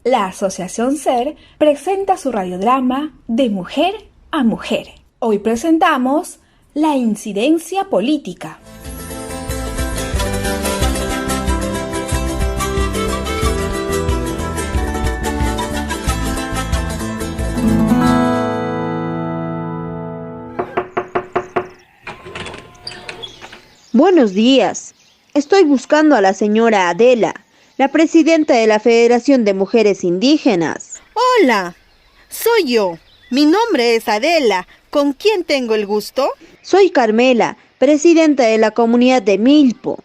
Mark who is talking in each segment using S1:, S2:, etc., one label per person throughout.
S1: La Asociación SER presenta su radiodrama De Mujer a Mujer. Hoy presentamos La incidencia política.
S2: Buenos días. Estoy buscando a la señora Adela, la presidenta de la Federación de Mujeres Indígenas.
S3: Hola, soy yo. Mi nombre es Adela. ¿Con quién tengo el gusto?
S2: Soy Carmela, presidenta de la comunidad de Milpo.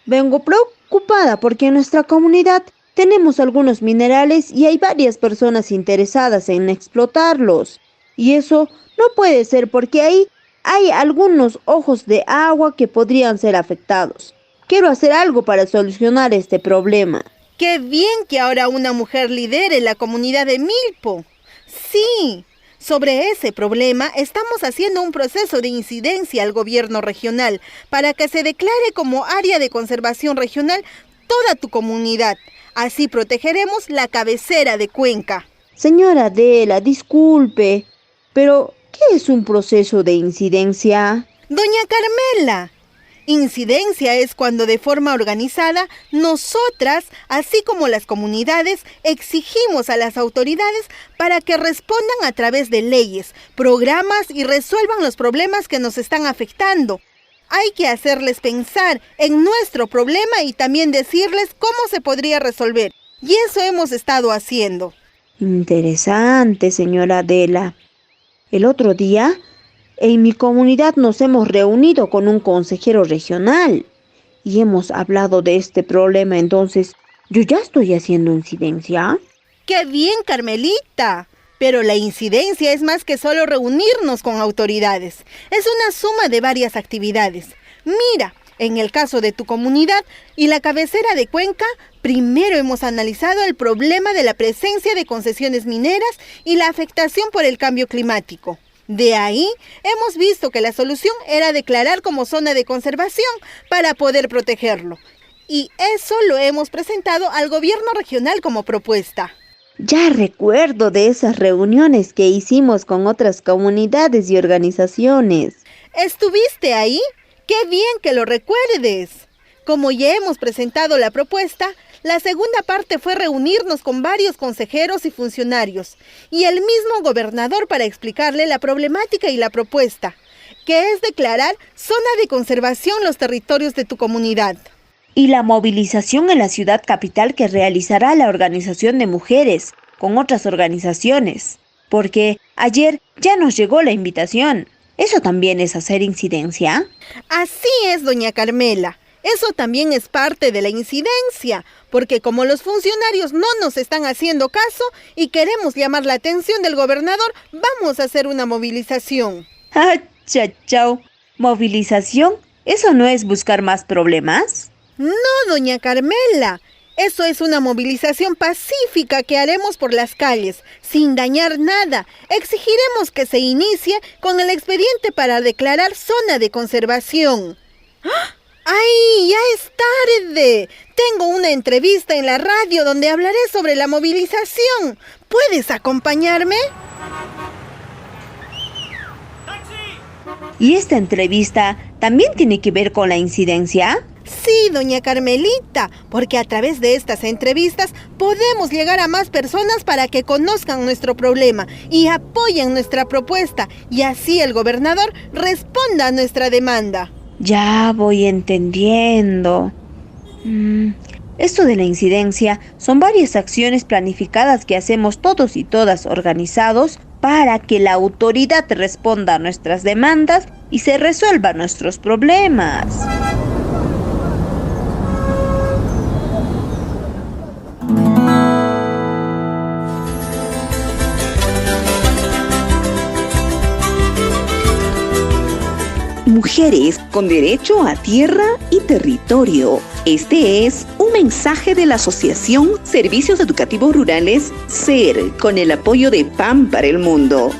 S2: Vengo preocupada porque en nuestra comunidad tenemos algunos minerales y hay varias personas interesadas en explotarlos. Y eso no puede ser porque ahí hay algunos ojos de agua que podrían ser afectados. Quiero hacer algo para solucionar este problema.
S3: ¡Qué bien que ahora una mujer lidere la comunidad de Milpo! Sí, sobre ese problema estamos haciendo un proceso de incidencia al gobierno regional para que se declare como área de conservación regional toda tu comunidad. Así protegeremos la cabecera de Cuenca.
S2: Señora Adela, disculpe, pero ¿qué es un proceso de incidencia?
S3: Doña Carmela, incidencia es cuando de forma organizada nosotras, así como las comunidades, exigimos a las autoridades para que respondan a través de leyes, programas y resuelvan los problemas que nos están afectando. Hay que hacerles pensar en nuestro problema y también decirles cómo se podría resolver. Y eso hemos estado haciendo.
S2: Interesante, señora Adela. El otro día, en mi comunidad nos hemos reunido con un consejero regional y hemos hablado de este problema, entonces, ¿yo ya estoy haciendo incidencia?
S3: ¡Qué bien, Carmelita! Pero la incidencia es más que solo reunirnos con autoridades. Es una suma de varias actividades. Mira, en el caso de tu comunidad y la cabecera de Cuenca, primero hemos analizado el problema de la presencia de concesiones mineras y la afectación por el cambio climático. De ahí, hemos visto que la solución era declarar como zona de conservación para poder protegerlo. Y eso lo hemos presentado al gobierno regional como propuesta.
S2: Ya recuerdo de esas reuniones que hicimos con otras comunidades y organizaciones.
S3: ¿Estuviste ahí? ¡Qué bien que lo recuerdes! Como ya hemos presentado la propuesta, la segunda parte fue reunirnos con varios consejeros y funcionarios y el mismo gobernador para explicarle la problemática y la propuesta, que es declarar zona de conservación los territorios de tu comunidad.
S2: Y la movilización en la ciudad capital que realizará la organización de mujeres con otras organizaciones, porque ayer ya nos llegó la invitación. ¿Eso también es hacer incidencia?
S3: Así es, doña Carmela. Eso también es parte de la incidencia, porque como los funcionarios no nos están haciendo caso y queremos llamar la atención del gobernador, vamos a hacer una movilización.
S2: ¡Ah, chao! ¿Movilización? ¿Eso no es buscar más problemas?
S3: No, doña Carmela. Eso es una movilización pacífica que haremos por las calles, sin dañar nada. Exigiremos que se inicie con el expediente para declarar zona de conservación. ¡Ay, ya es tarde! Tengo una entrevista en la radio donde hablaré sobre la movilización. ¿Puedes acompañarme?
S2: ¿Y esta entrevista también tiene que ver con la incidencia?
S3: Sí, doña Carmelita, porque a través de estas entrevistas podemos llegar a más personas para que conozcan nuestro problema y apoyen nuestra propuesta, y así el gobernador responda a nuestra demanda.
S2: Ya voy entendiendo. Esto de la incidencia son varias acciones planificadas que hacemos todos y todas organizados para que la autoridad responda a nuestras demandas y se resuelvan nuestros problemas.
S4: Mujeres con derecho a tierra y territorio. Este es un mensaje de la Asociación Servicios Educativos Rurales SER con el apoyo de PAN para el Mundo.